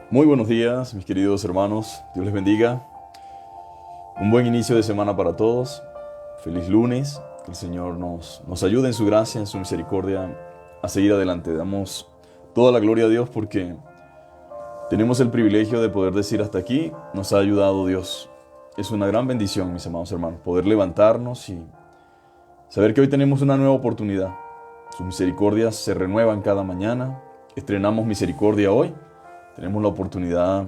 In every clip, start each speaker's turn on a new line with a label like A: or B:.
A: Muy buenos días, mis queridos hermanos. Dios les bendiga. Un buen inicio de semana para todos. Feliz lunes. Que el Señor nos ayude en su gracia, en su misericordia, a seguir adelante. Damos toda la gloria a Dios porque tenemos el privilegio de poder decir hasta aquí nos ha ayudado Dios. Es una gran bendición, mis amados hermanos, poder levantarnos y saber que hoy tenemos una nueva oportunidad. Sus misericordias se renuevan cada mañana. Estrenamos misericordia hoy. Tenemos la oportunidad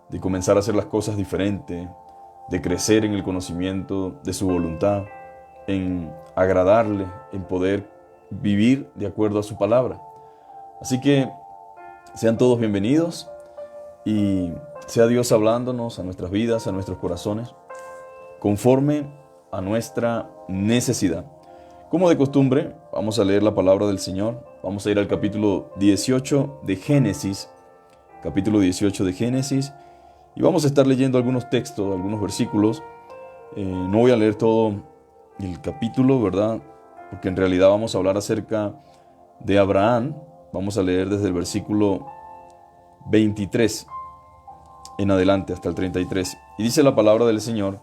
A: de comenzar a hacer las cosas diferente, de crecer en el conocimiento de su voluntad, en agradarle, en poder vivir de acuerdo a su palabra. Así que sean todos bienvenidos y sea Dios hablándonos a nuestras vidas, a nuestros corazones, conforme a nuestra necesidad. Como de costumbre, vamos a leer la palabra del Señor. Vamos a ir al capítulo 18 de Génesis. Capítulo 18 de Génesis, y vamos a estar leyendo algunos textos, algunos versículos. No voy a leer todo el capítulo, ¿verdad? Porque en realidad vamos a hablar acerca de Abraham. Vamos a leer desde el versículo 23 en adelante hasta el 33. Y dice la palabra del Señor: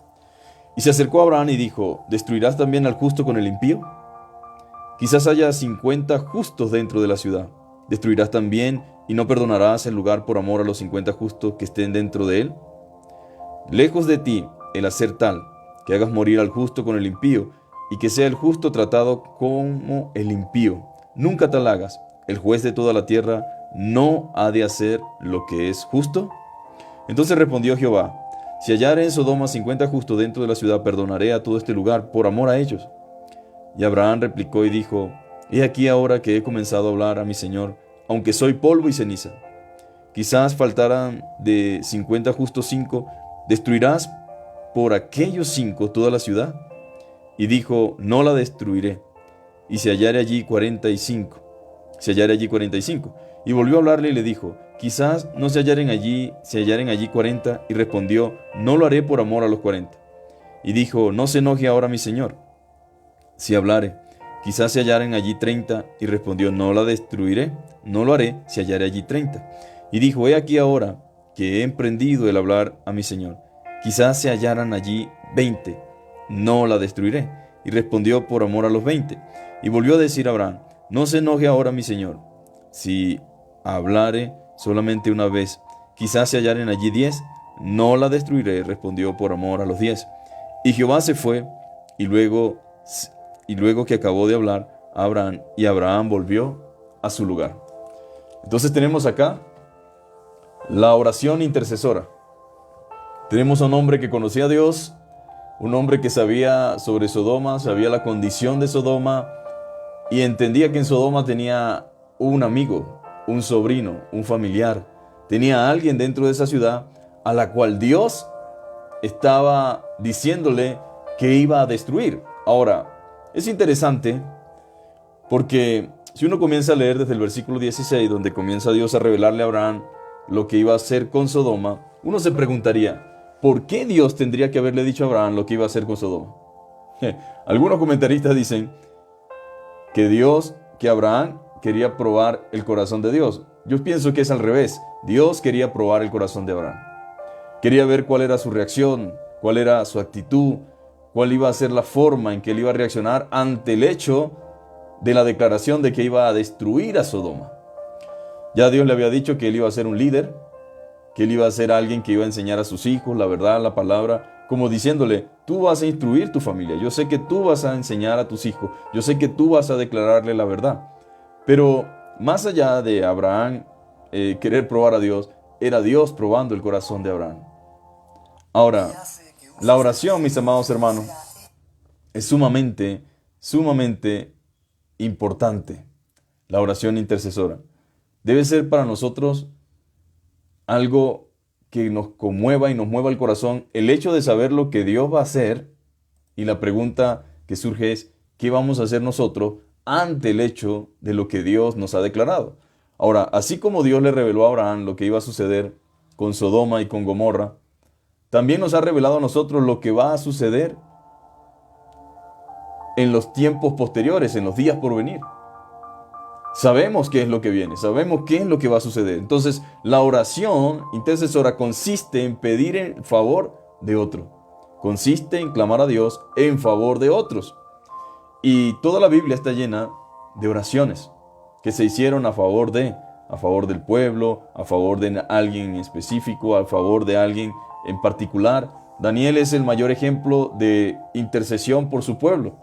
A: Y se acercó a Abraham y dijo: ¿Destruirás también al justo con el impío? Quizás haya 50 justos dentro de la ciudad. ¿Destruirás también y no perdonarás el lugar por amor a los 50 justos que estén dentro de él? Lejos de ti el hacer tal, que hagas morir al justo con el impío, y que sea el justo tratado como el impío. Nunca tal hagas. El juez de toda la tierra no ha de hacer lo que es justo. Entonces respondió Jehová: Si hallare en Sodoma 50 justos dentro de la ciudad, perdonaré a todo este lugar por amor a ellos. Y Abraham replicó y dijo: He aquí ahora que he comenzado a hablar a mi Señor, aunque soy polvo y ceniza. Quizás faltaran de 50 justos 5, ¿destruirás por aquellos 5 toda la ciudad? Y dijo: No la destruiré. Y se hallare allí 45. Y volvió a hablarle y le dijo: Quizás no se hallaren allí 40. Y respondió: No lo haré por amor a los 40. Y dijo: No se enoje ahora mi Señor, si hablare. Quizás se hallaren allí 30. Y respondió: No la destruiré, no lo haré si hallare allí 30. Y dijo: He aquí ahora que he emprendido el hablar a mi Señor. Quizás se hallaran allí 20. No la destruiré. Y respondió: Por amor a los 20. Y volvió a decir a Abraham: No se enoje ahora mi Señor, si hablare solamente una vez. Quizás se hallaren allí 10. No la destruiré. Respondió: Por amor a los 10. Y Jehová se fue, y luego que acabó de hablar a Abraham, y Abraham volvió a su lugar. Entonces tenemos acá la oración intercesora. Tenemos a un hombre que conocía a Dios, un hombre que sabía sobre Sodoma, sabía la condición de Sodoma y entendía que en Sodoma tenía un amigo, un sobrino, un familiar. Tenía a alguien dentro de esa ciudad a la cual Dios estaba diciéndole que iba a destruir. Ahora, es interesante porque si uno comienza a leer desde el versículo 16, donde comienza Dios a revelarle a Abraham lo que iba a hacer con Sodoma, uno se preguntaría: ¿por qué Dios tendría que haberle dicho a Abraham lo que iba a hacer con Sodoma? Algunos comentaristas dicen que Abraham quería probar el corazón de Dios. Yo pienso que es al revés. Dios quería probar el corazón de Abraham. Quería ver cuál era su reacción, cuál era su actitud, cuál iba a ser la forma en que él iba a reaccionar ante el hecho de la declaración de que iba a destruir a Sodoma. Ya Dios le había dicho que él iba a ser un líder, que él iba a ser alguien que iba a enseñar a sus hijos la verdad, la palabra, como diciéndole: tú vas a instruir tu familia, yo sé que tú vas a enseñar a tus hijos, yo sé que tú vas a declararle la verdad. Pero más allá de Abraham querer probar a Dios, era Dios probando el corazón de Abraham. Ahora, la oración, mis amados hermanos, es sumamente importante. La oración intercesora debe ser para nosotros algo que nos conmueva y nos mueva el corazón, el hecho de saber lo que Dios va a hacer, y la pregunta que surge es: ¿qué vamos a hacer nosotros ante el hecho de lo que Dios nos ha declarado? Ahora, así como Dios le reveló a Abraham lo que iba a suceder con Sodoma y con Gomorra, también nos ha revelado a nosotros lo que va a suceder en los tiempos posteriores, en los días por venir. Sabemos qué es lo que viene, sabemos qué es lo que va a suceder. Entonces, la oración intercesora consiste en pedir en favor de otro. Consiste en clamar a Dios en favor de otros. Y toda la Biblia está llena de oraciones que se hicieron a favor del pueblo, a favor de alguien en específico, a favor de alguien en particular. Daniel es el mayor ejemplo de intercesión por su pueblo.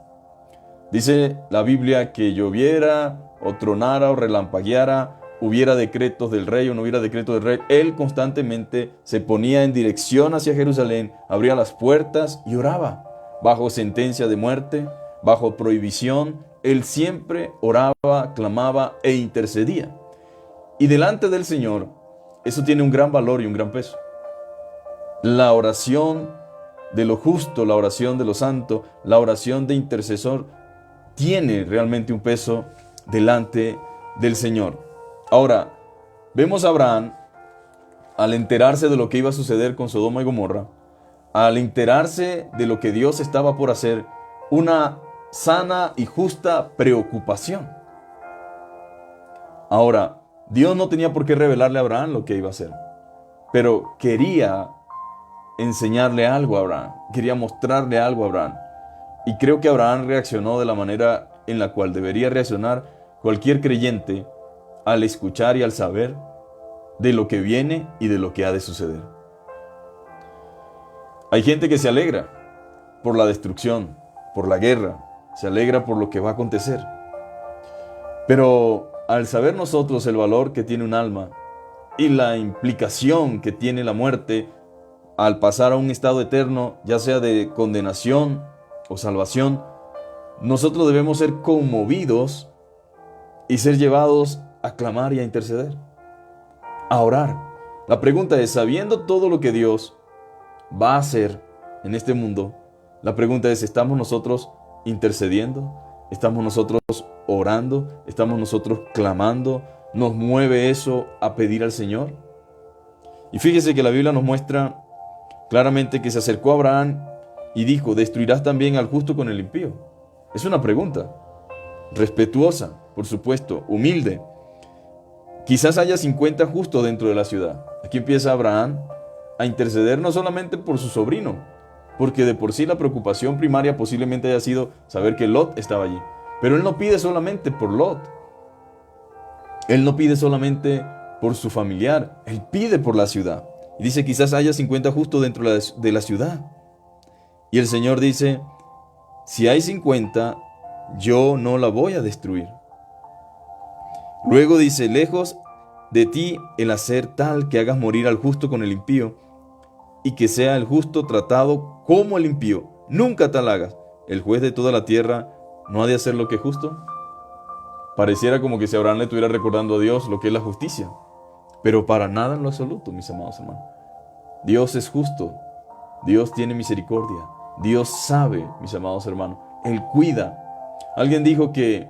A: Dice la Biblia que lloviera, o tronara, o relampagueara, hubiera decretos del rey o no hubiera decretos del rey. Él constantemente se ponía en dirección hacia Jerusalén, abría las puertas y oraba. Bajo sentencia de muerte, bajo prohibición, él siempre oraba, clamaba e intercedía. Y delante del Señor, eso tiene un gran valor y un gran peso. La oración de lo justo, la oración de lo santo, la oración de intercesor, tiene realmente un peso delante del Señor. Ahora, vemos a Abraham, al enterarse de lo que iba a suceder con Sodoma y Gomorra, al enterarse de lo que Dios estaba por hacer, una sana y justa preocupación. Ahora, Dios no tenía por qué revelarle a Abraham lo que iba a hacer, pero quería enseñarle algo a Abraham, quería mostrarle algo a Abraham. Y creo que Abraham reaccionó de la manera en la cual debería reaccionar cualquier creyente al escuchar y al saber de lo que viene y de lo que ha de suceder. Hay gente que se alegra por la destrucción, por la guerra, se alegra por lo que va a acontecer. Pero al saber nosotros el valor que tiene un alma y la implicación que tiene la muerte al pasar a un estado eterno, ya sea de condenación o salvación, nosotros debemos ser conmovidos y ser llevados a clamar y a interceder, a orar. La pregunta es, sabiendo todo lo que Dios va a hacer en este mundo, la pregunta es, ¿estamos nosotros intercediendo? ¿Estamos nosotros orando? ¿Estamos nosotros clamando? ¿Nos mueve eso a pedir al Señor? Y fíjese que la Biblia nos muestra claramente que se acercó a Abraham y dijo, ¿destruirás también al justo con el impío? Es una pregunta respetuosa, por supuesto, humilde. Quizás haya 50 justos dentro de la ciudad. Aquí empieza Abraham a interceder no solamente por su sobrino, porque de por sí la preocupación primaria posiblemente haya sido saber que Lot estaba allí. Pero él no pide solamente por Lot. Él no pide solamente por su familiar. Él pide por la ciudad. Y dice, quizás haya 50 justos dentro de la ciudad. Y el Señor dice, si hay 50, yo no la voy a destruir. Luego dice, lejos de ti el hacer tal que hagas morir al justo con el impío, y que sea el justo tratado como el impío. Nunca tal hagas. El juez de toda la tierra no ha de hacer lo que es justo. Pareciera como que si Abraham le estuviera recordando a Dios lo que es la justicia. Pero para nada en lo absoluto, mis amados hermanos. Dios es justo. Dios tiene misericordia. Dios sabe, mis amados hermanos. Él cuida. Alguien dijo que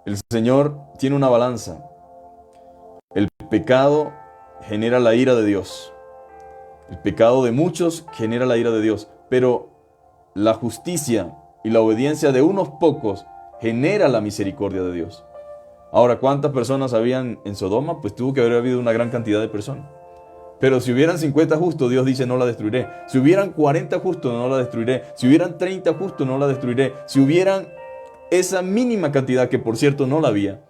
A: el Señor tiene una balanza. El pecado genera la ira de Dios. El pecado de muchos genera la ira de Dios. Pero la justicia y la obediencia de unos pocos genera la misericordia de Dios. Ahora, ¿cuántas personas habían en Sodoma? Pues tuvo que haber habido una gran cantidad de personas. Pero si hubieran 50 justos, Dios dice, no la destruiré. Si hubieran 40 justos, no la destruiré. Si hubieran 30 justos, no la destruiré. Si hubieran esa mínima cantidad, que por cierto no la había,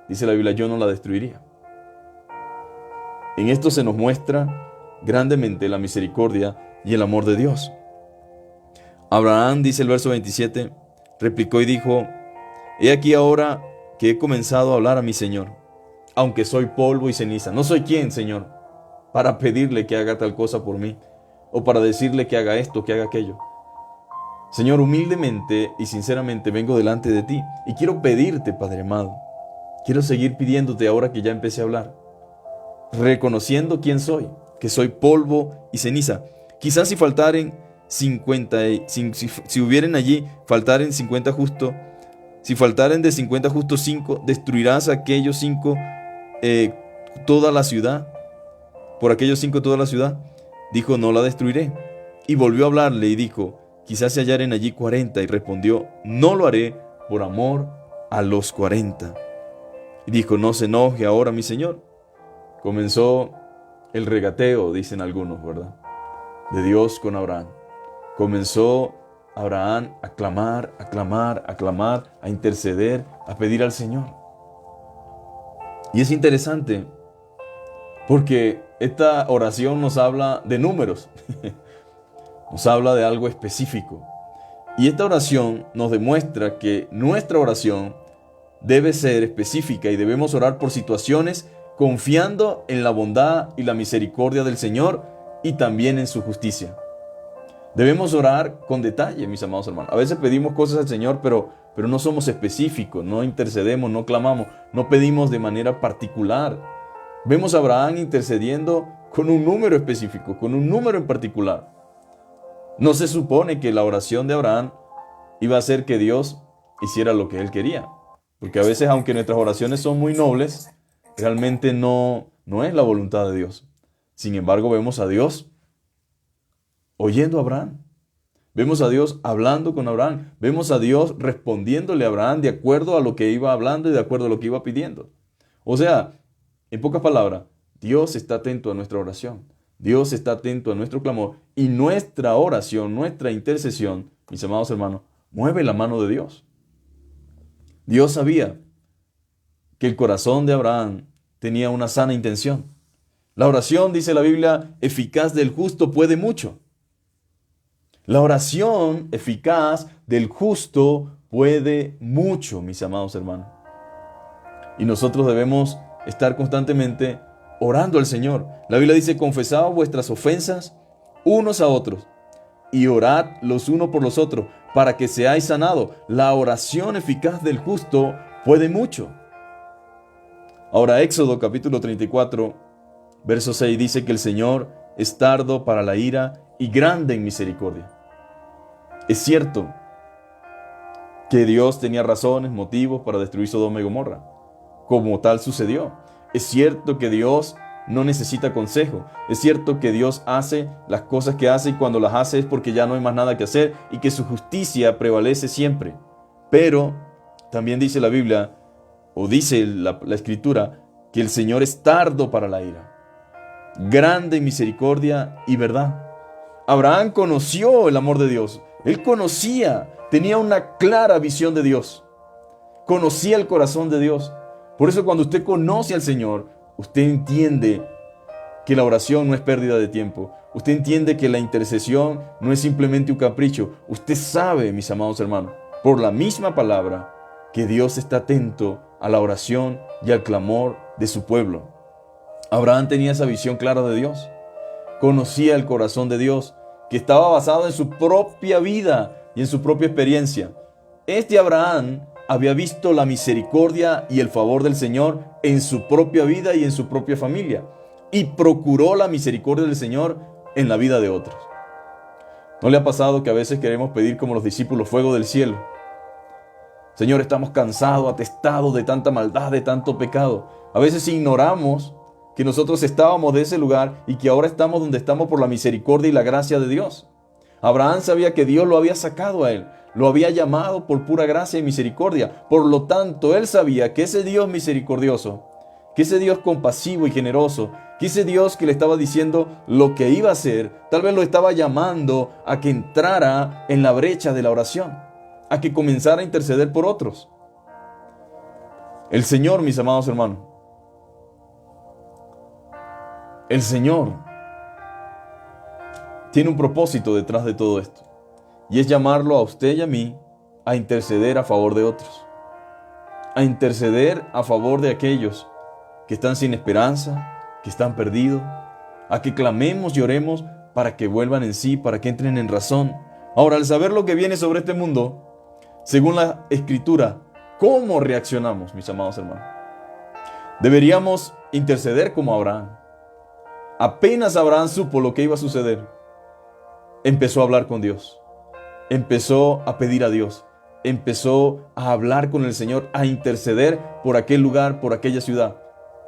A: dice la Biblia, yo no la destruiría. En esto se nos muestra grandemente la misericordia y el amor de Dios. Abraham, dice el verso 27, replicó y dijo, he aquí ahora que he comenzado a hablar a mi Señor, aunque soy polvo y ceniza. No soy quien, Señor, para pedirle que haga tal cosa por mí, o para decirle que haga esto, que haga aquello. Señor, humildemente y sinceramente vengo delante de ti y quiero pedirte, Padre amado, quiero seguir pidiéndote ahora que ya empecé a hablar, reconociendo quién soy, que soy polvo y ceniza. Quizás si faltaren 50, si hubieran allí, faltaren 50 justos, si faltaren de 50 justos 5, ¿destruirás aquellos 5 toda la ciudad? ¿Por aquellos 5 toda la ciudad? Dijo, no la destruiré. Y volvió a hablarle y dijo, quizás se hallaren allí 40. Y respondió, no lo haré por amor a los 40. Y dijo, no se enoje ahora mi señor. Comenzó el regateo, dicen algunos, ¿verdad? De Dios con Abraham. Comenzó Abraham a clamar, a clamar, a clamar, a interceder, a pedir al Señor. Y es interesante porque esta oración nos habla de números, nos habla de algo específico. Y esta oración nos demuestra que nuestra oración debe ser específica y debemos orar por situaciones confiando en la bondad y la misericordia del Señor y también en su justicia. Debemos orar con detalle, mis amados hermanos. A veces pedimos cosas al Señor, pero no somos específicos, no intercedemos, no clamamos, no pedimos de manera particular. Vemos a Abraham intercediendo con un número específico, con un número en particular. No se supone que la oración de Abraham iba a hacer que Dios hiciera lo que él quería. Porque a veces, aunque nuestras oraciones son muy nobles, realmente no es la voluntad de Dios. Sin embargo, vemos a Dios oyendo a Abraham. Vemos a Dios hablando con Abraham. Vemos a Dios respondiéndole a Abraham de acuerdo a lo que iba hablando y de acuerdo a lo que iba pidiendo. O sea, en pocas palabras, Dios está atento a nuestra oración. Dios está atento a nuestro clamor y nuestra oración, nuestra intercesión, mis amados hermanos, mueve la mano de Dios. Dios sabía que el corazón de Abraham tenía una sana intención. La oración, dice la Biblia, eficaz del justo puede mucho. La oración eficaz del justo puede mucho, mis amados hermanos. Y nosotros debemos estar constantemente orando al Señor. La Biblia dice, confesad vuestras ofensas unos a otros y orad los unos por los otros para que seáis sanados. La oración eficaz del justo puede mucho. Ahora Éxodo capítulo 34, verso 6 dice que el Señor es tardo para la ira y grande en misericordia. Es cierto que Dios tenía razones, motivos para destruir Sodoma y Gomorra. Como tal sucedió. Es cierto que Dios no necesita consejo. Es cierto que Dios hace las cosas que hace y cuando las hace es porque ya no hay más nada que hacer y que su justicia prevalece siempre. Pero también dice la Biblia, o dice la Escritura, que el Señor es tardo para la ira, grande en misericordia y verdad. Abraham conoció el amor de Dios. Él conocía, tenía una clara visión de Dios. Conocía el corazón de Dios. Por eso cuando usted conoce al Señor, usted entiende que la oración no es pérdida de tiempo. Usted entiende que la intercesión no es simplemente un capricho. Usted sabe, mis amados hermanos, por la misma palabra, que Dios está atento a la oración y al clamor de su pueblo. Abraham tenía esa visión clara de Dios. Conocía el corazón de Dios, que estaba basado en su propia vida y en su propia experiencia. Abraham había visto la misericordia y el favor del Señor en su propia vida y en su propia familia, y procuró la misericordia del Señor en la vida de otros. ¿No le ha pasado que a veces queremos pedir como los discípulos fuego del cielo? Señor, estamos cansados, atestados de tanta maldad, de tanto pecado. A veces ignoramos que nosotros estábamos de ese lugar y que ahora estamos donde estamos por la misericordia y la gracia de Dios. Abraham sabía que Dios lo había sacado a él, lo había llamado por pura gracia y misericordia. Por lo tanto, él sabía que ese Dios misericordioso, que ese Dios compasivo y generoso, que ese Dios que le estaba diciendo lo que iba a hacer, tal vez lo estaba llamando a que entrara en la brecha de la oración, a que comenzara a interceder por otros. El Señor, mis amados hermanos, el Señor tiene un propósito detrás de todo esto, y es llamarlo a usted y a mí a interceder a favor de otros, a interceder a favor de aquellos que están sin esperanza, que están perdidos, a que clamemos y oremos para que vuelvan en sí, para que entren en razón. Ahora, al saber lo que viene sobre este mundo, según la Escritura, ¿cómo reaccionamos, mis amados hermanos? Deberíamos interceder como Abraham. Apenas Abraham supo lo que iba a suceder, empezó a hablar con Dios, empezó a pedir a Dios, empezó a hablar con el Señor, a interceder por aquel lugar, por aquella ciudad.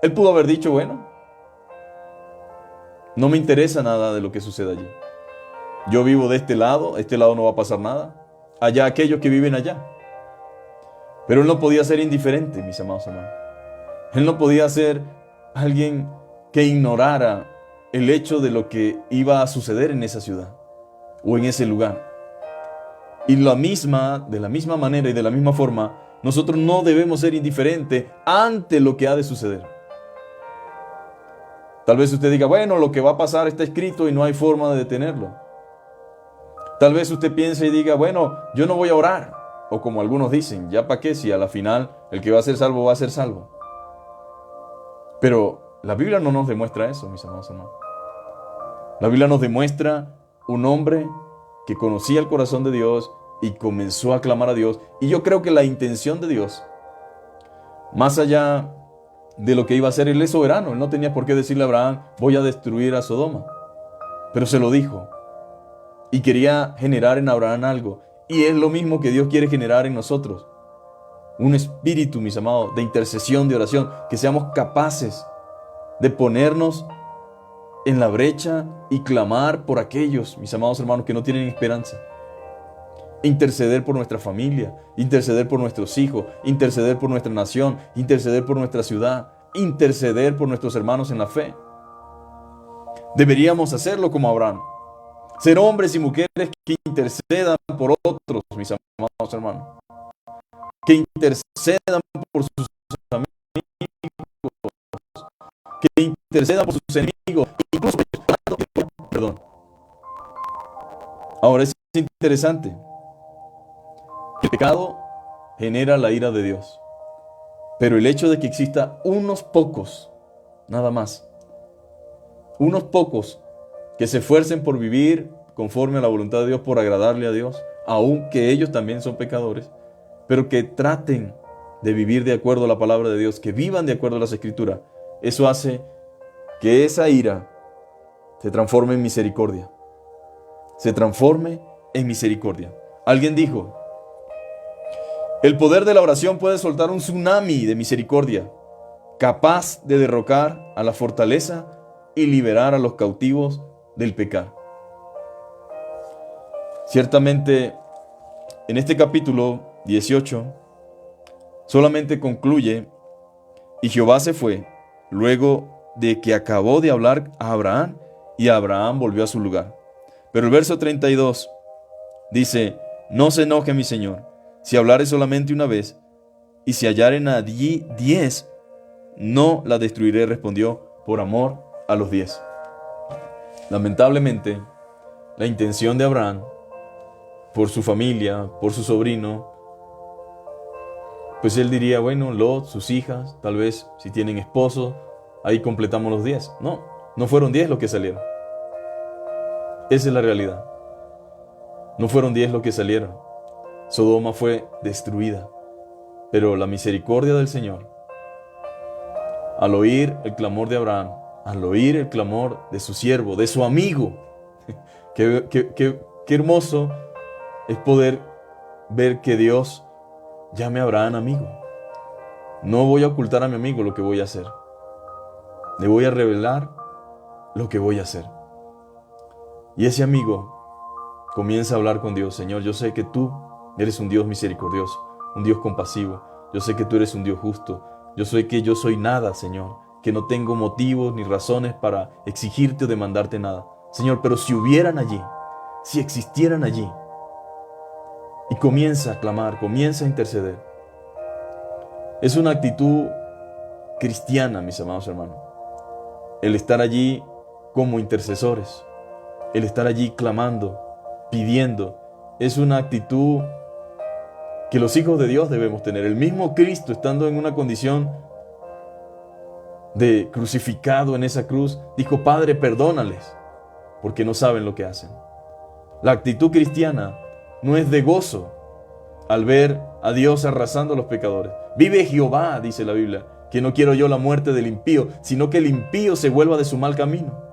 A: Él pudo haber dicho, bueno, no me interesa nada de lo que suceda allí. Yo vivo de este lado no va a pasar nada. Allá aquellos que viven allá. Pero él no podía ser indiferente, mis amados hermanos. Él no podía ser alguien que ignorara el hecho de lo que iba a suceder en esa ciudad o en ese lugar. Y de la misma manera y de la misma forma, nosotros no debemos ser indiferentes ante lo que ha de suceder. Tal vez usted diga, bueno, lo que va a pasar está escrito y no hay forma de detenerlo. Tal vez usted piense y diga, bueno, yo no voy a orar. O como algunos dicen, ya para qué, si a la final el que va a ser salvo va a ser salvo. Pero la Biblia no nos demuestra eso, mis amados hermanos. La Biblia nos demuestra un hombre que conocía el corazón de Dios y comenzó a clamar a Dios. Y yo creo que la intención de Dios, más allá de lo que iba a hacer, Él es soberano. Él no tenía por qué decirle a Abraham, voy a destruir a Sodoma. Pero se lo dijo. Y quería generar en Abraham algo. Y es lo mismo que Dios quiere generar en nosotros. Un espíritu, mis amados, de intercesión, de oración. Que seamos capaces de ponernos en la brecha y clamar por aquellos, mis amados hermanos, que no tienen esperanza. Interceder por nuestra familia, interceder por nuestros hijos, interceder por nuestra nación, interceder por nuestra ciudad, interceder por nuestros hermanos en la fe. Deberíamos hacerlo como Abraham. Ser hombres y mujeres que intercedan por otros, mis amados hermanos. Que intercedan por sus amigos, que intercedan por sus enemigos, incluso perdón. Ahora es interesante. El pecado genera la ira de Dios. Pero el hecho de que exista unos pocos, nada más, unos pocos que se esfuercen por vivir conforme a la voluntad de Dios, por agradarle a Dios, aunque ellos también son pecadores, pero que traten de vivir de acuerdo a la palabra de Dios, que vivan de acuerdo a las Escrituras, eso hace que esa ira se transforme en misericordia. Se transforme en misericordia. Alguien dijo, el poder de la oración puede soltar un tsunami de misericordia, capaz de derrocar a la fortaleza y liberar a los cautivos del pecado. Ciertamente, en este capítulo 18, solamente concluye, y Jehová se fue, luego de que acabó de hablar a Abraham, y Abraham volvió a su lugar. Pero el verso 32 dice, no se enoje mi Señor, si hablare solamente una vez, y si hallaren allí 10, no la destruiré, respondió, por amor a los 10. Lamentablemente, la intención de Abraham, por su familia, por su sobrino, pues él diría, bueno, Lot, sus hijas, tal vez si tienen esposo, ahí completamos los 10. No fueron 10 los que salieron. Esa es la realidad. No fueron 10 los que salieron. Sodoma fue destruida. Pero la misericordia del Señor, al oír el clamor de Abraham, al oír el clamor de su siervo, de su amigo, qué hermoso es poder ver que Dios llame a Abraham amigo. No voy a ocultar a mi amigo lo que voy a hacer. Le voy a revelar lo que voy a hacer. Y ese amigo comienza a hablar con Dios. Señor, yo sé que tú eres un Dios misericordioso, un Dios compasivo. Yo sé que tú eres un Dios justo. Yo sé que yo soy nada, Señor, que no tengo motivos ni razones para exigirte o demandarte nada. Señor, pero si hubieran allí, si existieran allí, y comienza a clamar, comienza a interceder. Es una actitud cristiana, mis amados hermanos. El estar allí como intercesores, el estar allí clamando, pidiendo, es una actitud que los hijos de Dios debemos tener. El mismo Cristo, estando en una condición de crucificado en esa cruz, dijo, Padre, perdónales, porque no saben lo que hacen. La actitud cristiana no es de gozo al ver a Dios arrasando a los pecadores. Vive Jehová, dice la Biblia, que no quiero yo la muerte del impío, sino que el impío se vuelva de su mal camino.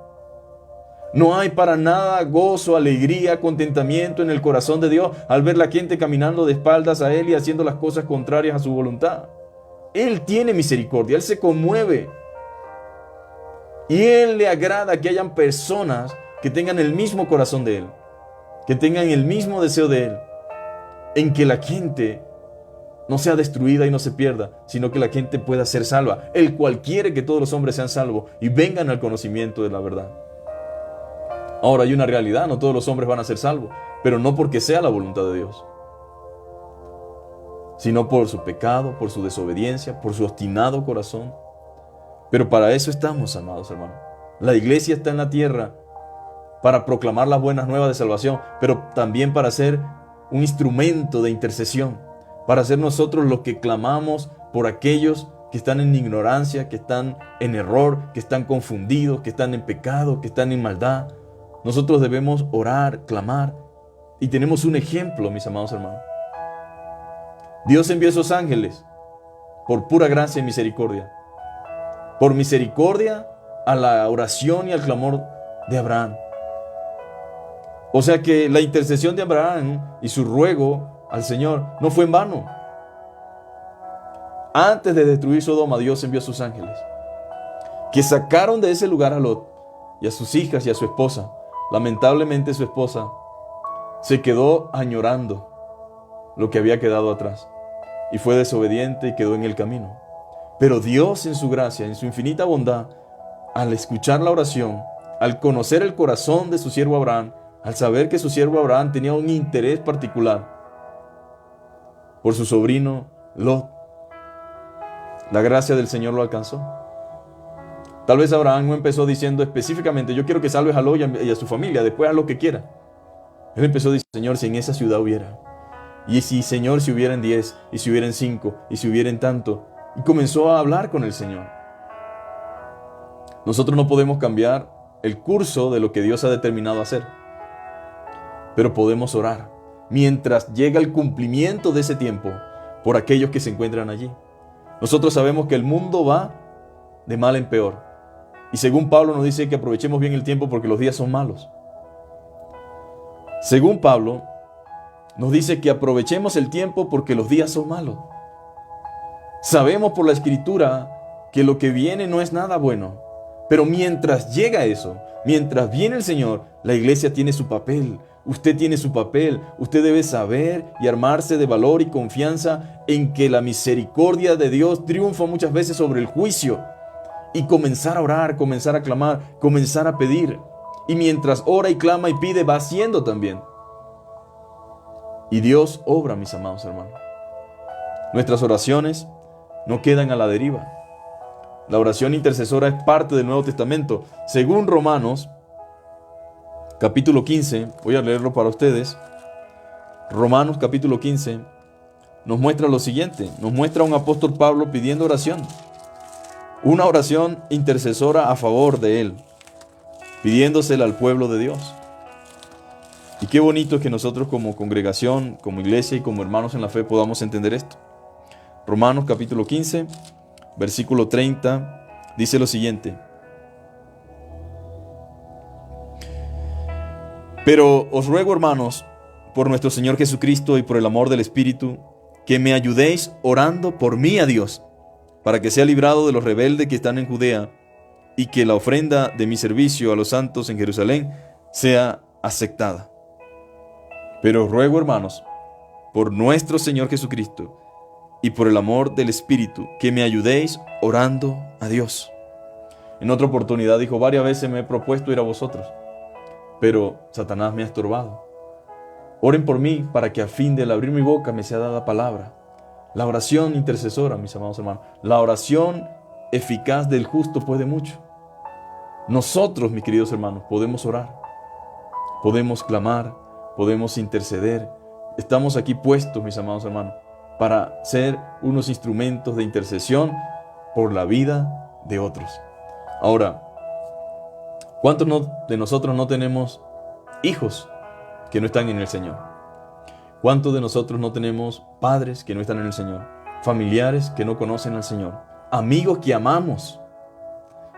A: No hay para nada gozo, alegría, contentamiento en el corazón de Dios al ver la gente caminando de espaldas a Él y haciendo las cosas contrarias a su voluntad. Él tiene misericordia, Él se conmueve. Y Él le agrada que hayan personas que tengan el mismo corazón de Él, que tengan el mismo deseo de Él, en que la gente no sea destruida y no se pierda, sino que la gente pueda ser salva, el cual quiere que todos los hombres sean salvos y vengan al conocimiento de la verdad. Ahora hay una realidad, no todos los hombres van a ser salvos, pero no porque sea la voluntad de Dios, sino por su pecado, por su desobediencia, por su obstinado corazón. Pero para eso estamos, amados hermanos. La iglesia está en la tierra para proclamar las buenas nuevas de salvación, pero también para ser un instrumento de intercesión, para ser nosotros los que clamamos por aquellos que están en ignorancia, que están en error, que están confundidos, que están en pecado, que están en maldad. Nosotros debemos orar, clamar, y tenemos un ejemplo, mis amados hermanos. Dios envió a esos ángeles por pura gracia y misericordia. Por misericordia a la oración y al clamor de Abraham. O sea que la intercesión de Abraham y su ruego al Señor no fue en vano. Antes de destruir Sodoma, Dios envió a sus ángeles, que sacaron de ese lugar a Lot y a sus hijas y a su esposa. Lamentablemente su esposa se quedó añorando lo que había quedado atrás y fue desobediente y quedó en el camino. Pero Dios, en su gracia, en su infinita bondad, al escuchar la oración, al conocer el corazón de su siervo Abraham, al saber que su siervo Abraham tenía un interés particular por su sobrino Lot, la gracia del Señor lo alcanzó. Tal vez Abraham no empezó diciendo específicamente: yo quiero que salves a Lot y a su familia, después haz lo que quiera. Él empezó diciendo: Señor, si en esa ciudad hubiera, y si, Señor, si hubieran 10, y si hubieran 5, y si hubieran tanto. Y comenzó a hablar con el Señor. Nosotros no podemos cambiar el curso de lo que Dios ha determinado hacer, pero podemos orar mientras llega el cumplimiento de ese tiempo por aquellos que se encuentran allí. Nosotros sabemos que el mundo va de mal en peor, y según Pablo nos dice que aprovechemos bien el tiempo porque los días son malos. Según Pablo nos dice que aprovechemos el tiempo porque los días son malos. Sabemos por la Escritura que lo que viene no es nada bueno, pero mientras llega eso, mientras viene el Señor, la iglesia tiene su papel, usted tiene su papel, usted debe saber y armarse de valor y confianza en que la misericordia de Dios triunfa muchas veces sobre el juicio, y comenzar a orar, comenzar a clamar, comenzar a pedir, y mientras ora y clama y pide, va haciendo también. Y Dios obra, mis amados hermanos. Nuestras oraciones no quedan a la deriva. La oración intercesora es parte del Nuevo Testamento. Según Romanos, capítulo 15, voy a leerlo para ustedes. Romanos capítulo 15 nos muestra lo siguiente. Nos muestra a un apóstol Pablo pidiendo oración. Una oración intercesora a favor de él, pidiéndosela al pueblo de Dios. Y qué bonito es que nosotros como congregación, como iglesia y como hermanos en la fe podamos entender esto. Romanos capítulo 15, versículo 30, dice lo siguiente: pero os ruego, hermanos, por nuestro Señor Jesucristo y por el amor del Espíritu, que me ayudéis orando por mí a Dios, para que sea librado de los rebeldes que están en Judea, y que la ofrenda de mi servicio a los santos en Jerusalén sea aceptada. Pero os ruego, hermanos, por nuestro Señor Jesucristo y por el amor del Espíritu, que me ayudéis orando a Dios. En otra oportunidad dijo: varias veces me he propuesto ir a vosotros, pero Satanás me ha estorbado. Oren por mí para que a fin de abrir mi boca me sea dada palabra. La oración intercesora, mis amados hermanos, la oración eficaz del justo puede mucho. Nosotros, mis queridos hermanos, podemos orar, podemos clamar, podemos interceder. Estamos aquí puestos, mis amados hermanos, para ser unos instrumentos de intercesión por la vida de otros. Ahora, ¿cuántos de nosotros no tenemos hijos que no están en el Señor? ¿Cuántos de nosotros no tenemos padres que no están en el Señor? Familiares que no conocen al Señor. Amigos que amamos.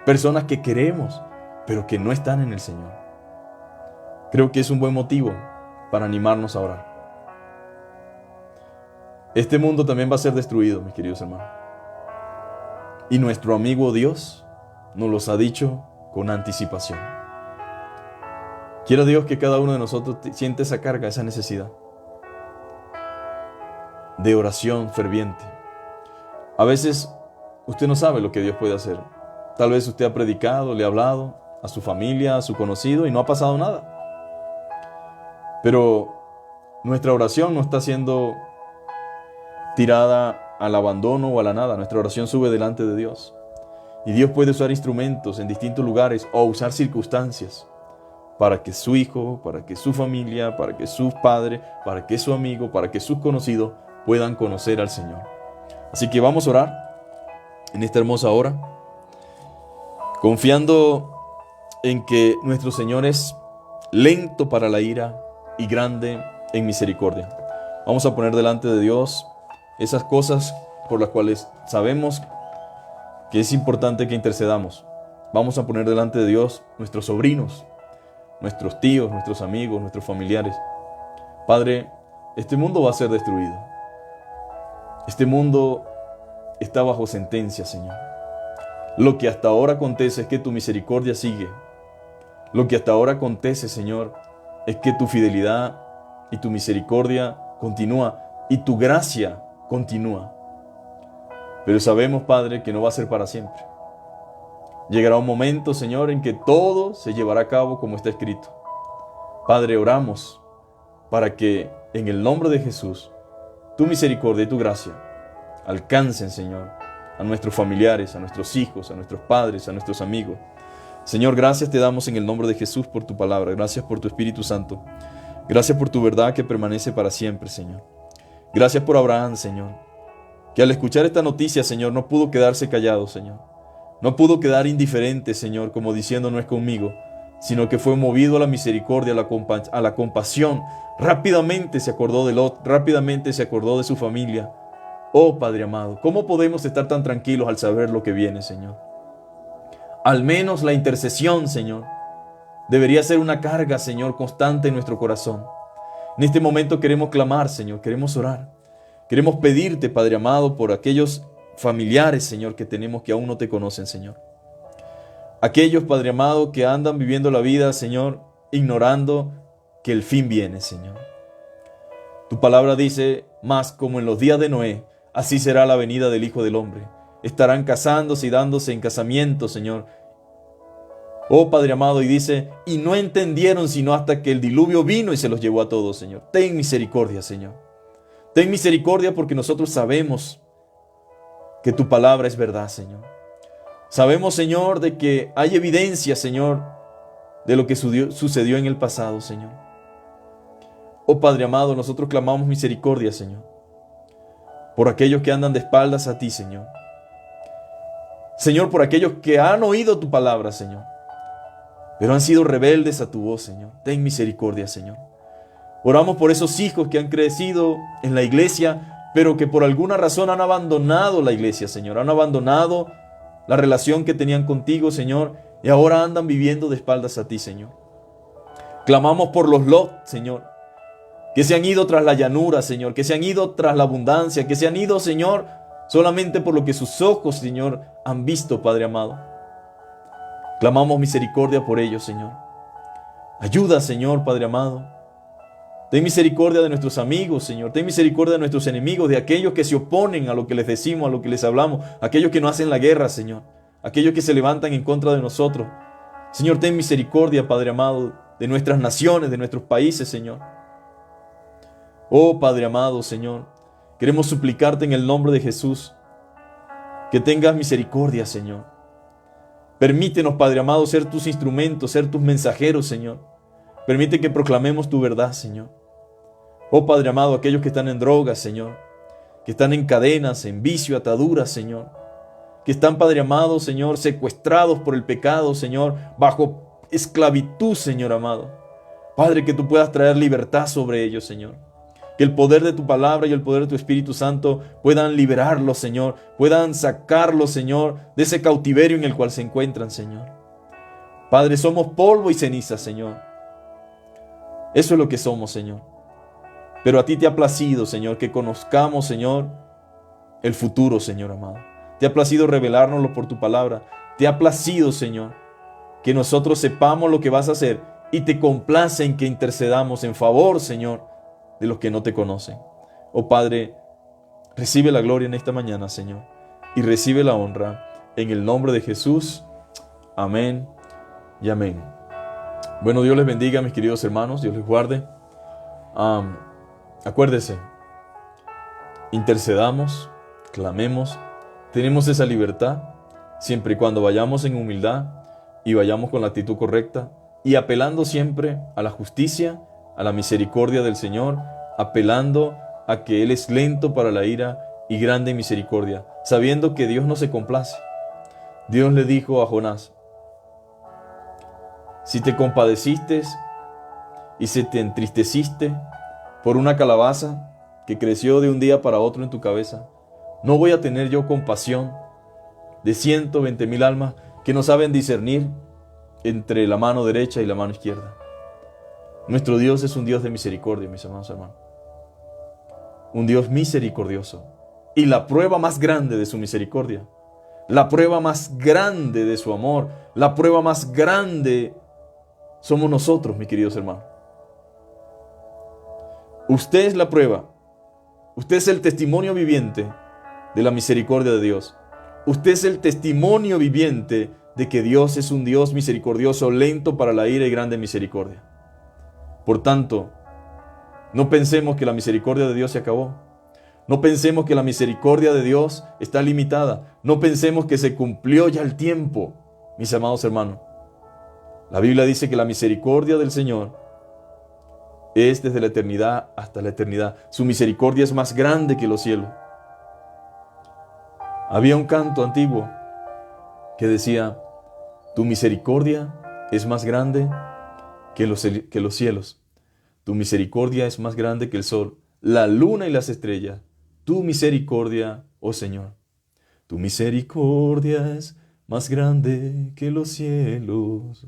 A: Personas que queremos, pero que no están en el Señor. Creo que es un buen motivo para animarnos a orar. Este mundo también va a ser destruido, mis queridos hermanos. Y nuestro amigo Dios nos los ha dicho con anticipación. Quiera Dios que cada uno de nosotros siente esa carga, esa necesidad de oración ferviente. A veces usted no sabe lo que Dios puede hacer. Tal vez usted ha predicado, le ha hablado a su familia, a su conocido y no ha pasado nada. Pero nuestra oración no está siendo tirada al abandono o a la nada. Nuestra oración sube delante de Dios. Y Dios puede usar instrumentos en distintos lugares o usar circunstancias para que su hijo, para que su familia, para que sus padres, para que su amigo, para que sus conocidos puedan conocer al Señor. Así que vamos a orar en esta hermosa hora, confiando en que nuestro Señor es lento para la ira y grande en misericordia. Vamos a poner delante de Dios esas cosas por las cuales sabemos que es importante que intercedamos. Vamos a poner delante de Dios nuestros sobrinos, nuestros tíos, nuestros amigos, nuestros familiares. Padre, este mundo va a ser destruido. Este mundo está bajo sentencia, Señor. Lo que hasta ahora acontece es que tu misericordia sigue. Lo que hasta ahora acontece, Señor, es que tu fidelidad y tu misericordia continúa y tu gracia continúa. Pero sabemos, Padre, que no va a ser para siempre. Llegará un momento, Señor, en que todo se llevará a cabo como está escrito. Padre, oramos para que en el nombre de Jesús, tu misericordia y tu gracia alcancen, Señor, a nuestros familiares, a nuestros hijos, a nuestros padres, a nuestros amigos. Señor, gracias te damos en el nombre de Jesús por tu palabra. Gracias por tu Espíritu Santo. Gracias por tu verdad que permanece para siempre, Señor. Gracias por Abraham, Señor, que al escuchar esta noticia, Señor, no pudo quedarse callado, Señor. No pudo quedar indiferente, Señor, como diciendo no es conmigo, sino que fue movido a la misericordia, a la compasión. Rápidamente se acordó de Lot, rápidamente se acordó de su familia. Oh, Padre amado, ¿cómo podemos estar tan tranquilos al saber lo que viene, Señor? Al menos la intercesión, Señor, debería ser una carga, Señor, constante en nuestro corazón. En este momento queremos clamar, Señor, queremos orar. Queremos pedirte, Padre amado, por aquellos familiares, Señor, que tenemos que aún no te conocen, Señor. Aquellos, Padre amado, que andan viviendo la vida, Señor, ignorando que el fin viene, Señor. Tu palabra dice, más como en los días de Noé, así será la venida del Hijo del Hombre. Estarán casándose y dándose en casamiento, Señor. Oh, Padre amado, y dice, y no entendieron sino hasta que el diluvio vino y se los llevó a todos, Señor. Ten misericordia, Señor. Ten misericordia porque nosotros sabemos que tu palabra es verdad, Señor. Sabemos, Señor, de que hay evidencia, Señor, de lo que sucedió en el pasado, Señor. Oh, Padre amado, nosotros clamamos misericordia, Señor, por aquellos que andan de espaldas a ti, Señor. Señor, por aquellos que han oído tu palabra, Señor, pero han sido rebeldes a tu voz, Señor. Ten misericordia, Señor. Oramos por esos hijos que han crecido en la iglesia, pero que por alguna razón han abandonado la iglesia, Señor. Han abandonado la relación que tenían contigo, Señor, y ahora andan viviendo de espaldas a ti, Señor. Clamamos por los Lot, Señor, que se han ido tras la llanura, Señor, que se han ido tras la abundancia, que se han ido, Señor, solamente por lo que sus ojos, Señor, han visto, Padre amado. Clamamos misericordia por ellos, Señor. Ayuda, Señor, Padre amado. Ten misericordia de nuestros amigos, Señor. Ten misericordia de nuestros enemigos, de aquellos que se oponen a lo que les decimos, a lo que les hablamos, aquellos que no hacen la guerra, Señor, aquellos que se levantan en contra de nosotros. Señor, ten misericordia, Padre amado, de nuestras naciones, de nuestros países, Señor. Oh, Padre amado, Señor, queremos suplicarte en el nombre de Jesús que tengas misericordia, Señor. Permítenos, Padre amado, ser tus instrumentos, ser tus mensajeros, Señor. Permite que proclamemos tu verdad, Señor. Oh, Padre amado, aquellos que están en drogas, Señor, que están en cadenas, en vicio, ataduras, Señor, que están, Padre amado, Señor, secuestrados por el pecado, Señor, bajo esclavitud, Señor amado. Padre, que tú puedas traer libertad sobre ellos, Señor. Que el poder de tu palabra y el poder de tu Espíritu Santo puedan liberarlos, Señor, puedan sacarlos, Señor, de ese cautiverio en el cual se encuentran, Señor. Padre, somos polvo y ceniza, Señor. Eso es lo que somos, Señor. Pero a ti te ha placido, Señor, que conozcamos, Señor, el futuro, Señor amado. Te ha placido revelárnoslo por tu palabra. Te ha placido, Señor, que nosotros sepamos lo que vas a hacer y te complace en que intercedamos en favor, Señor, de los que no te conocen. Oh Padre, Recibe la gloria en esta mañana, Señor, y recibe la honra en el nombre de Jesús. Amén y amén. Bueno, Dios les bendiga, mis queridos hermanos, Dios les guarde. Acuérdese, intercedamos, clamemos, tenemos esa libertad, siempre y cuando vayamos en humildad y vayamos con la actitud correcta y apelando siempre a la justicia, a la misericordia del Señor, apelando a que Él es lento para la ira y grande en misericordia, sabiendo que Dios no se complace. Dios le dijo a Jonás: si te compadeciste y se te entristeciste por una calabaza que creció de un día para otro en tu cabeza, ¿no voy a tener yo compasión de 120,000 almas que no saben discernir entre la mano derecha y la mano izquierda? Nuestro Dios es un Dios de misericordia, mis amados hermanos. Un Dios misericordioso. Y la prueba más grande de su misericordia, la prueba más grande de su amor, la prueba más grande somos nosotros, mis queridos hermanos. Usted es la prueba. Usted es el testimonio viviente de la misericordia de Dios. Usted es el testimonio viviente de que Dios es un Dios misericordioso, lento para la ira y grande en misericordia. Por tanto, no pensemos que la misericordia de Dios se acabó. No pensemos que la misericordia de Dios está limitada. No pensemos que se cumplió ya el tiempo, mis amados hermanos. La Biblia dice que la misericordia del Señor es desde la eternidad hasta la eternidad. Su misericordia es más grande que los cielos. Había un canto antiguo que decía: tu misericordia es más grande que los cielos. Tu misericordia es más grande que el sol, la luna y las estrellas. Tu misericordia, oh Señor. Tu misericordia es más grande que los cielos.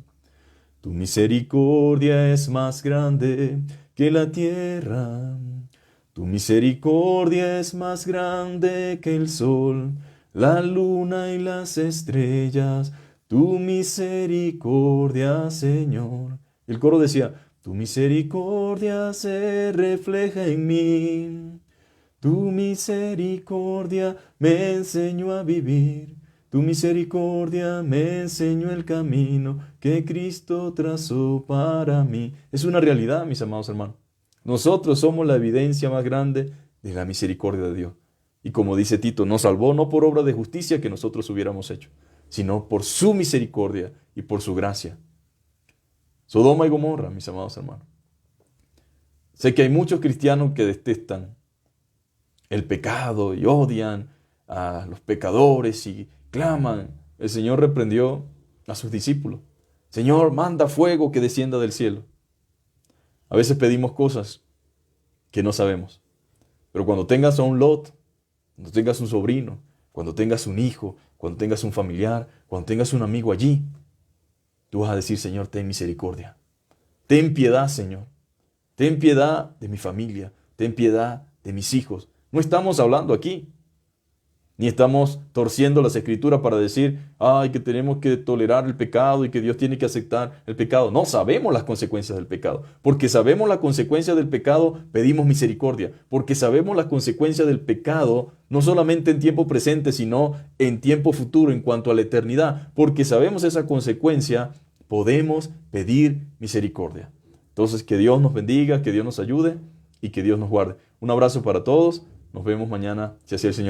A: Tu misericordia es más grande que la tierra. Tu misericordia es más grande que el sol, la luna y las estrellas. Tu misericordia, Señor. El coro decía: tu misericordia se refleja en mí. Tu misericordia me enseñó a vivir. Tu misericordia me enseñó el camino que Cristo trazó para mí. Es una realidad, mis amados hermanos. Nosotros somos la evidencia más grande de la misericordia de Dios. Y como dice Tito, nos salvó no por obra de justicia que nosotros hubiéramos hecho, sino por su misericordia y por su gracia. Sodoma y Gomorra, mis amados hermanos. Sé que hay muchos cristianos que detestan el pecado y odian a los pecadores y claman. El Señor reprendió a sus discípulos: Señor, manda fuego que descienda del cielo. A veces pedimos cosas que no sabemos. Pero cuando tengas a un Lot, cuando tengas un sobrino, cuando tengas un hijo, cuando tengas un familiar, cuando tengas un amigo allí, tú vas a decir: Señor, ten misericordia. Ten piedad, Señor. Ten piedad de mi familia. Ten piedad de mis hijos. No estamos hablando aquí, ni estamos torciendo las escrituras para decir: ay, que tenemos que tolerar el pecado y que Dios tiene que aceptar el pecado. No, sabemos las consecuencias del pecado. Porque sabemos las consecuencias del pecado, pedimos misericordia. Porque sabemos las consecuencias del pecado, no solamente en tiempo presente, sino en tiempo futuro, en cuanto a la eternidad. Porque sabemos esa consecuencia, podemos pedir misericordia. Entonces, que Dios nos bendiga, que Dios nos ayude y que Dios nos guarde. Un abrazo para todos. Nos vemos mañana, si así el Señor.